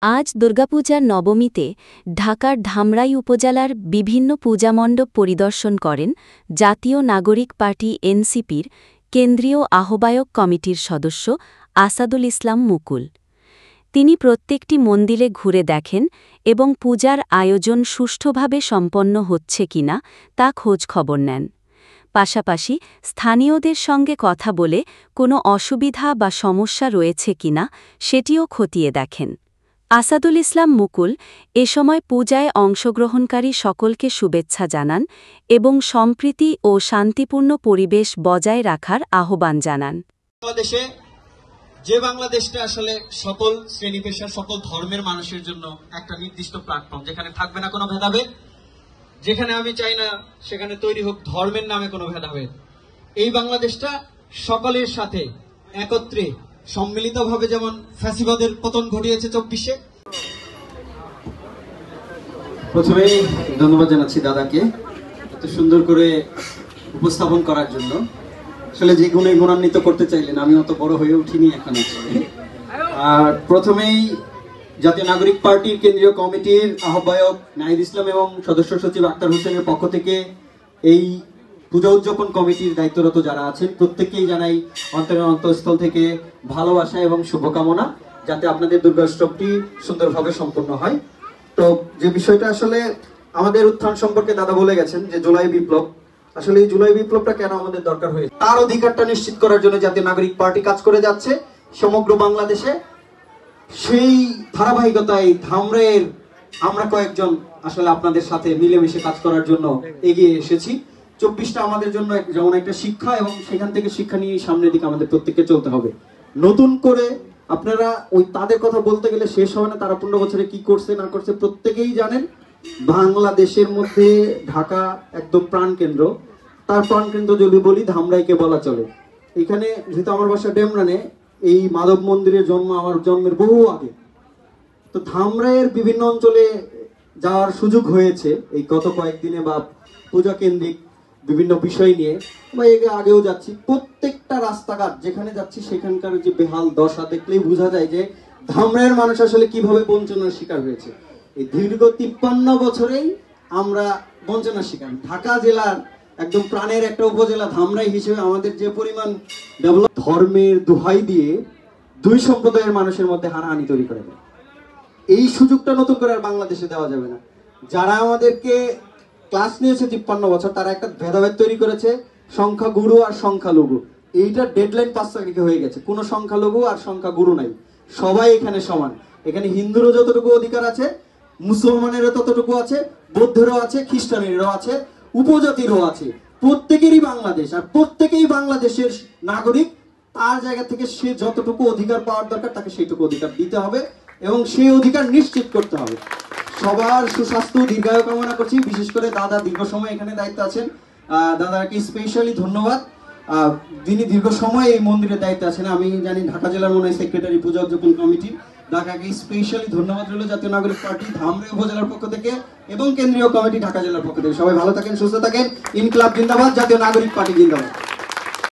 আজ দুর্গাপূজার নবমীতে ঢাকার ধামরাই উপজেলার বিভিন্ন পূজামণ্ডপ পরিদর্শন করেন জাতীয় নাগরিক পার্টি এনসিপির কেন্দ্রীয় আহ্বায়ক কমিটির সদস্য আসাদুল ইসলাম মুকুল। তিনি প্রত্যেকটি মন্দিরে ঘুরে দেখেন এবং পূজার আয়োজন সুষ্ঠুভাবে সম্পন্ন হচ্ছে কিনা তা খোঁজখবর নেন। পাশাপাশি স্থানীয়দের সঙ্গে কথা বলে কোনো অসুবিধা বা সমস্যা রয়েছে কিনা সেটিও খতিয়ে দেখেন। আসাদুল ইসলাম মুকুল এ সময় পূজায় অংশগ্রহণকারী সকলকে শুভেচ্ছা জানান এবং সম্প্রীতি ও শান্তিপূর্ণ পরিবেশ বজায় রাখার আহ্বান জানান। বাংলাদেশটা আসলে সকল শ্রেণী পেশার সকল ধর্মের মানুষের জন্য একটা নির্দিষ্ট প্ল্যাটফর্ম, যেখানে থাকবে না কোনো ভেদাভেদ, যেখানে আমি চাই না সেখানে তৈরি হোক ধর্মের নামে কোনো ভেদাভেদ। এই বাংলাদেশটা সকলের সাথে একত্রে সম্মিলিতভাবে যেমন ফ্যাসিবাদের পতন ঘটিয়েছে 24-এ। প্রথমেই ধন্যবাদ জানাচ্ছি দাদাকে এত সুন্দর করে উপস্থাপন করার জন্য। আসলে যে গুণে গুণান্বিত করতে চাইলেন, আমি অত বড় হয়ে উঠিনি এখন আসলে। আর প্রথমেই জাতীয় নাগরিক পার্টির কেন্দ্রীয় কমিটির আহ্বায়ক নাহিদ ইসলাম এবং সদস্য সচিব আক্তার হোসেনের পক্ষ থেকে এই পূজা উদযাপন কমিটির দায়িত্বরত যারা আছেন প্রত্যেককেই জানাই অন্তরের অন্তঃস্থল থেকে ভালোবাসা এবং শুভকামনা, যাতে আপনাদের দুর্গোৎসবটি সুন্দরভাবে সম্পন্ন হয়। তো যে বিষয়টা আসলে আমাদের উত্থান সম্পর্কে দাদা বলে গেছেন যে জুলাই বিপ্লব, আসলে এই জুলাই বিপ্লবটা কেন আমাদের দরকার হয়েছে তার অধিকারটা নিশ্চিত করার জন্য জাতীয় নাগরিক পার্টি কাজ করে যাচ্ছে সমগ্র বাংলাদেশে। সেই ধারাবাহিকতায় ধামরাইয়ের আমরা কয়েকজন আসলে আপনাদের সাথে মিলেমিশে কাজ করার জন্য এগিয়ে এসেছি। 24টা আমাদের জন্য যেমন একটা শিক্ষা, এবং সেখান থেকে শিক্ষা নিয়ে সামনের দিকে আমাদের প্রত্যেককে চলতে হবে। নতুন করে আপনারা ওই তাদের কথা বলতে গেলে শেষ হবে না, তারা 15 বছরে কি করছে না করছে প্রত্যেকেই জানেন। বাংলাদেশের মধ্যে ঢাকা একদম প্রাণকেন্দ্র, তার প্রাণকেন্দ্র যদি বলি ধামরাইকে বলা চলে। এখানে যেহেতু আমার বাসা ডেমরানে, এই মাধব মন্দিরের জন্ম আমার জন্মের বহু আগে। তো ধামরাইয়ের বিভিন্ন অঞ্চলে যাওয়ার সুযোগ হয়েছে এই গত কয়েকদিনে, বা পূজা কেন্দ্রিক বিভিন্ন বিষয় নিয়ে, বা আগেও যাচ্ছি। প্রত্যেকটা রাস্তাঘাট যেখানে যাচ্ছি সেখানকার যে বেহাল দশা দেখলেই বোঝা যায় যে ধামরাইয়ের মানুষ আসলে কিভাবে বঞ্চনার শিকার হয়েছে। এই দীর্ঘ 53 বছরেই আমরা বঞ্চনার শিকার। ঢাকা জেলার একদম প্রাণের একটা উপজেলা ধামরাই হিসেবে আমাদের যে পরিমাণ ডেভেলপ, ধর্মের দোহাই দিয়ে দুই সম্প্রদায়ের মানুষের মধ্যে হানাহানি তৈরি করে দেয়। এই সুযোগটা নতুন করে আর বাংলাদেশে দেওয়া যাবে না। যারা আমাদেরকে ক্লাস নিয়েছে 53 বছর, তারা একটা ভেদাভেদ তৈরি করেছে সংখ্যাগুরু আর সংখ্যালঘু। এইটা ডেডলাইন 5 তারিখে হয়ে গেছে। কোনো সংখ্যালঘু আর সংখ্যাগুরু নাই, সবাই এখানে সমান। এখানে হিন্দুরও যতটুকু অধিকার আছে, মুসলমানেরও ততটুকু আছে, বৌদ্ধেরও আছে, খ্রিস্টানেরও আছে, উপজাতিরও আছে। প্রত্যেকেরই বাংলাদেশ, আর প্রত্যেকেই বাংলাদেশের নাগরিক। তার জায়গা থেকে সে যতটুকু অধিকার পাওয়ার দরকার তাকে সেইটুকু অধিকার দিতে হবে এবং সেই অধিকার নিশ্চিত করতে হবে। সবার সুস্বাস্থ্য দীর্ঘায়ু কামনা করছি। বিশেষ করে দাদা দীর্ঘ সময় এখানে দায়িত্ব আছেন, দাদাকে স্পেশালি ধন্যবাদ। যিনি দীর্ঘ সময় এই মন্দিরের দায়িত্বে আছেন, আমি জানি ঢাকা জেলার মনে হয় সেক্রেটারি পূজা উদযাপন কমিটি, ঢাকাকে স্পেশালি ধন্যবাদ রইল জাতীয় নাগরিক পার্টি ধামরাই উপজেলার পক্ষ থেকে এবং কেন্দ্রীয় কমিটি ঢাকা জেলার পক্ষ থেকে। সবাই ভালো থাকেন, সুস্থ থাকেন। ইনকিলাব জিন্দাবাদ, জাতীয় নাগরিক পার্টি জিন্দাবাদ।